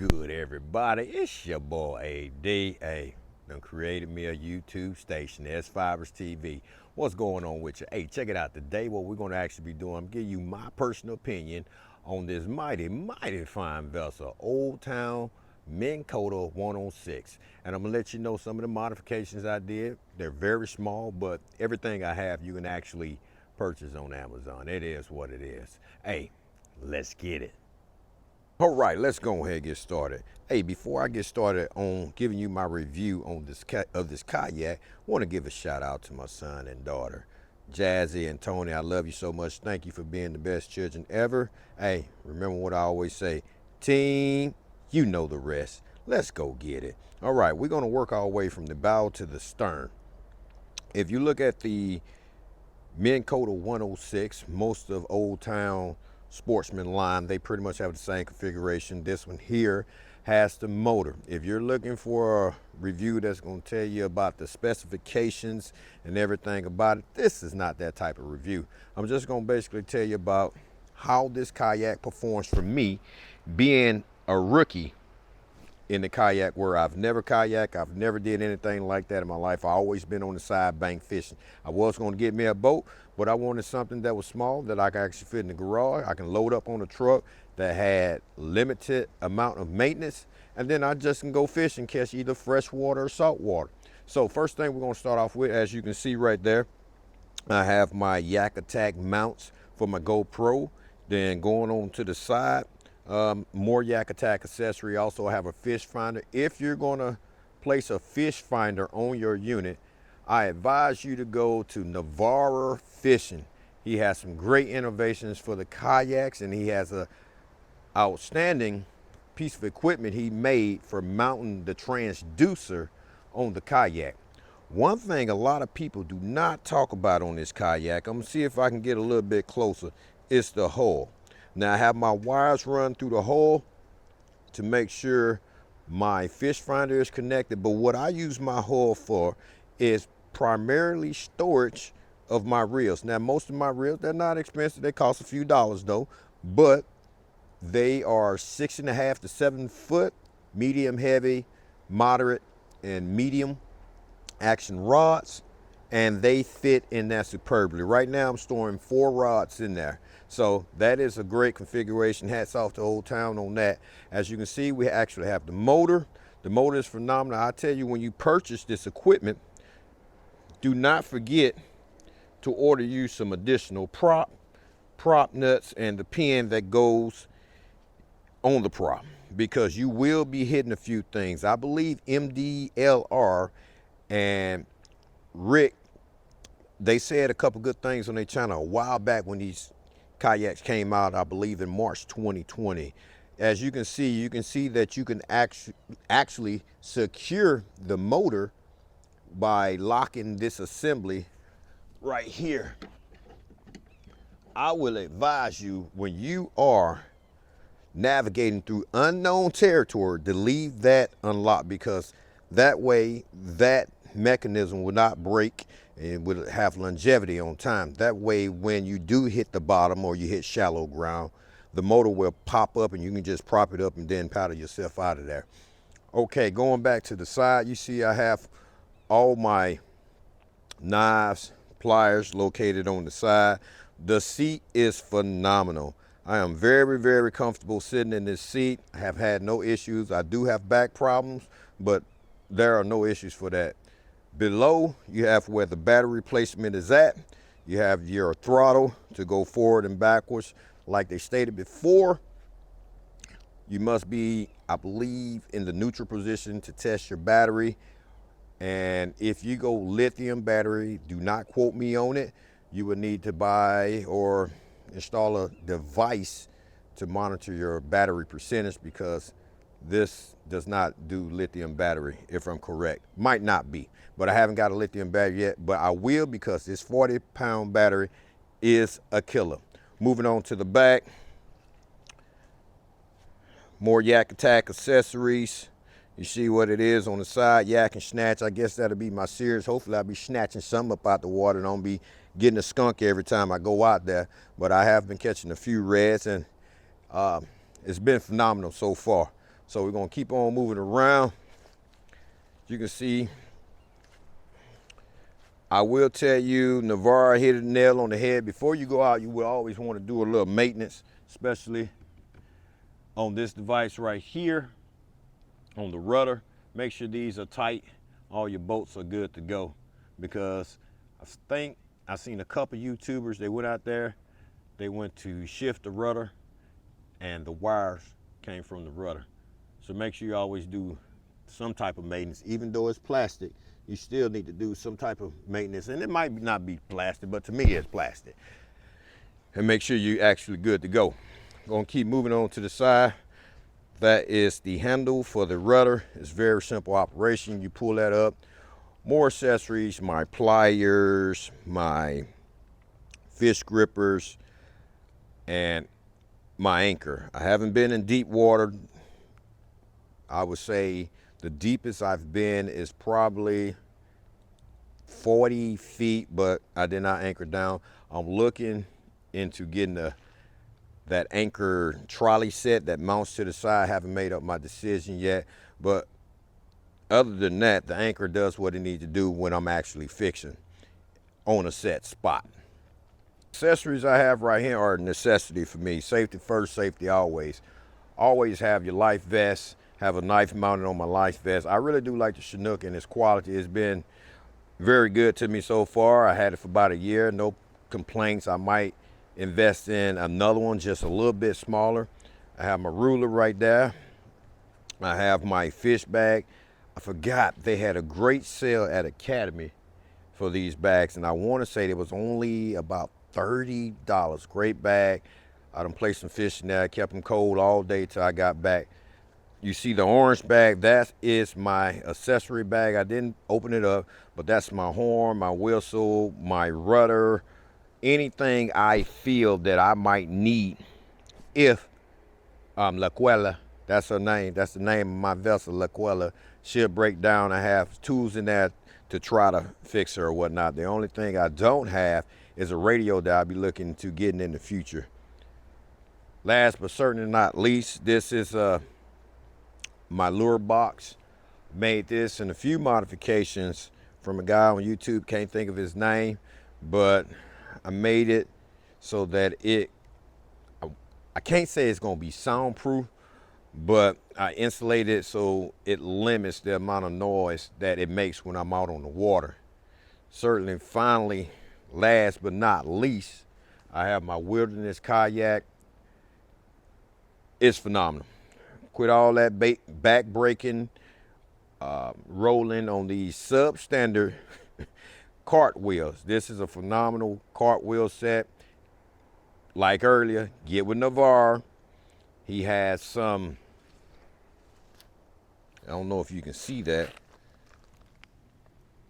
good, everybody? It's your boy AD. Hey, done created me a YouTube station, S-Fibers TV. What's going on with you? Hey, check it out. Today, what we're going to actually be doing, I'm giving you my personal opinion on this mighty fine vessel, Old Town Minn Kota 106. And I'm going to let you know some of the modifications I did. They're very small, but everything I have, you can actually purchase on Amazon. It is what it is. Hey, let's get it. All right, let's go ahead and get started. Hey, before I get started on giving you my review on this kayak, I want to give a shout out to my son and daughter, Jazzy and Tony. I love you so much. Thank you for being the best children ever. Hey, remember what I always say, team, you know the rest. Let's go get it. All right, we're going to work our way from the bow to the stern. If you look at the Minn Kota 106, most of Old Town Sportsman line, they pretty much have the same configuration. This one here has the motor. If you're looking for a review that's going to tell you about the specifications and everything about it, this is not that type of review. I'm just going to basically tell you about how this kayak performs for me, being a rookie in the kayak, where I've never kayaked, I've never did anything like that in my life. I've always been on the side bank fishing. I was going to get me a boat, but I wanted something that was small that I could actually fit in the garage. I can load up on a truck that had limited amount of maintenance, and then I just can go fish and catch either freshwater or saltwater. So first thing we're going to start off with, as you can see right there, I have my Yak Attack mounts for my GoPro. Then going on to the side, more Yak Attack accessory. Also have a fish finder. If you're going to place a fish finder on your unit, I advise you to go to Navarre Fishing. He has some great innovations for the kayaks, and he has a outstanding piece of equipment he made for mounting the transducer on the kayak. One thing a lot of people do not talk about on this kayak, I'm gonna see if I can get a little bit closer, is the hull. Now I have my wires run through the hull to make sure my fish finder is connected, but what I use my hull for is primarily storage of my reels. Now most of my reels, they're not expensive, they cost a few dollars though, but they are 6.5 to 7 foot, medium heavy, moderate, and medium action rods, and they fit in that superbly. Right now I'm storing 4 rods in there. So that is a great configuration. Hats off to Old Town on that. As you can see, we actually have the motor. The motor is phenomenal. I tell you, when you purchase this equipment, do not forget to order you some additional prop nuts and the pin that goes on the prop, because you will be hitting a few things. I believe MDLR and Rick, they said a couple good things on their channel a while back when these kayaks came out, I believe in March 2020. As you can see that you can actually secure the motor by locking this assembly right here. I will advise you, when you are navigating through unknown territory, to leave that unlocked, because that way that mechanism will not break and will have longevity on time. That way when you do hit the bottom or you hit shallow ground, the motor will pop up and you can just prop it up and then paddle yourself out of there. Okay, going back to the side, you see I have all my knives, pliers located on the side. The seat is phenomenal. I am very comfortable sitting in this seat. I have had no issues. I do have back problems, but there are no issues for that. Below, you have where the battery placement is at. You have your throttle to go forward and backwards. Like they stated before, you must be, I believe, in the neutral position to test your battery. And if you go lithium battery, do not quote me on it. You would need to buy or install a device to monitor your battery percentage, because this does not do lithium battery, if I'm correct. Might not be, but I haven't got a lithium battery yet, but I will, because this 40-pound battery is a killer. Moving on to the back, more Yak Attack accessories. You see what it is on the side, yak and snatch. I guess that'll be my series. Hopefully I'll be snatching some up out the water and don't be getting a skunk every time I go out there. But I have been catching a few reds, and it's been phenomenal so far. So we're gonna keep on moving around. You can see, I will tell you, Navarre hit a nail on the head. Before you go out, you will always want to do a little maintenance, especially on this device right here, on the rudder. Make sure these are tight. All your bolts are good to go, because I think I've seen a couple YouTubers, they went out there, they went to shift the rudder and the wires came from the rudder. So make sure you always do some type of maintenance. Even though it's plastic, you still need to do some type of maintenance. And it might not be plastic, but to me it's plastic. And make sure you're actually good to go. Gonna keep moving on to the side. That is the handle for the rudder. It's very simple operation. You pull that up. More accessories, my pliers, my fish grippers, and my anchor. I haven't been in deep water. I would say the deepest I've been is probably 40 feet, but I did not anchor down. I'm looking into getting that anchor trolley set that mounts to the side. I haven't made up my decision yet, but other than that, the anchor does what it needs to do when I'm actually fixing on a set spot. Accessories I have right here are a necessity for me. Safety first, safety always. Always have your life vest. Have a knife mounted on my life vest. I really do like the Chinook and its quality. It's been very good to me so far. I had it for about a year, no complaints. I might invest in another one just a little bit smaller. I have my ruler right there. I have my fish bag. I forgot they had a great sale at Academy for these bags, and I want to say it was only about $30. Great bag. I done placed some fish in there. I kept them cold all day till I got back. You see the orange bag, that is my accessory bag. I didn't open it up, but that's my horn, my whistle, my rudder, anything I feel that I might need if L'Aquila, that's her name, that's the name of my vessel, L'Aquila, she'll break down. I have tools in there to try to fix her or whatnot. The only thing I don't have is a radio that I'll be looking to getting in the future. Last but certainly not least, this is my lure box. Made this in a few modifications from a guy on YouTube, can't think of his name, but I made it so that I can't say it's gonna be soundproof, but I insulated it so it limits the amount of noise that it makes when I'm out on the water. Certainly, finally, last but not least, I have my Wilderness kayak. It's phenomenal. Quit all that back breaking, rolling on these substandard cartwheels. This is a phenomenal cartwheel set. Like earlier, get with Navarre. He has some, I don't know if you can see that,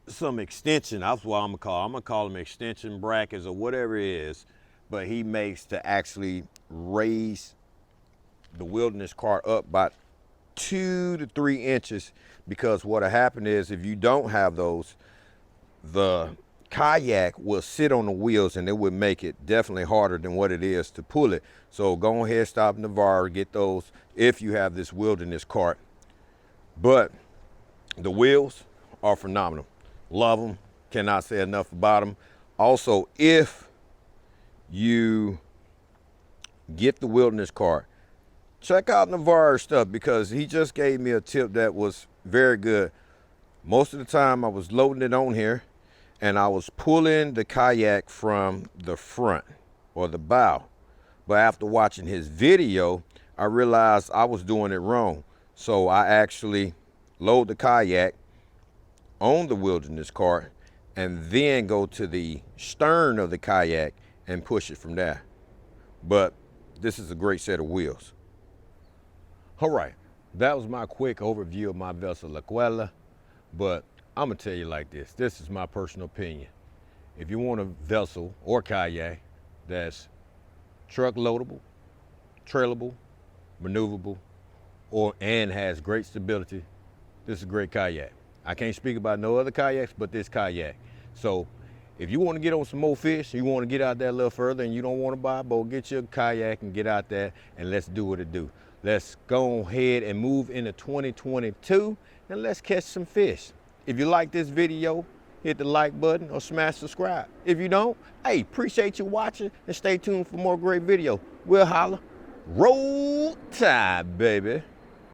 some extension. That's what I'm gonna call them extension brackets or whatever it is, but he makes to actually raise the Wilderness cart up about 2 to 3 inches, because what'll happen is if you don't have those, the kayak will sit on the wheels and it would make it definitely harder than what it is to pull it. So go ahead, stop Navarre, get those if you have this Wilderness cart. But the wheels are phenomenal. Love them, cannot say enough about them. Also, if you get the Wilderness cart, check out Navarre's stuff, because he just gave me a tip that was very good. Most of the time I was loading it on here and I was pulling the kayak from the front or the bow. But after watching his video, I realized I was doing it wrong. So I actually load the kayak on the Wilderness cart and then go to the stern of the kayak and push it from there. But this is a great set of wheels. All right, that was my quick overview of my vessel, L'Aquila, but I'm gonna tell you like this. This is my personal opinion. If you want a vessel or kayak that's truck loadable, trailable, maneuverable, and has great stability, this is a great kayak. I can't speak about no other kayaks but this kayak. So if you want to get on some more fish, you want to get out there a little further and you don't want to buy a boat, get your kayak and get out there and let's do what it do. Let's go ahead and move into 2022 and let's catch some fish. If you like this video, hit the like button or smash subscribe. If you don't, hey, appreciate you watching and stay tuned for more great video. We'll holler. Roll Tide, baby.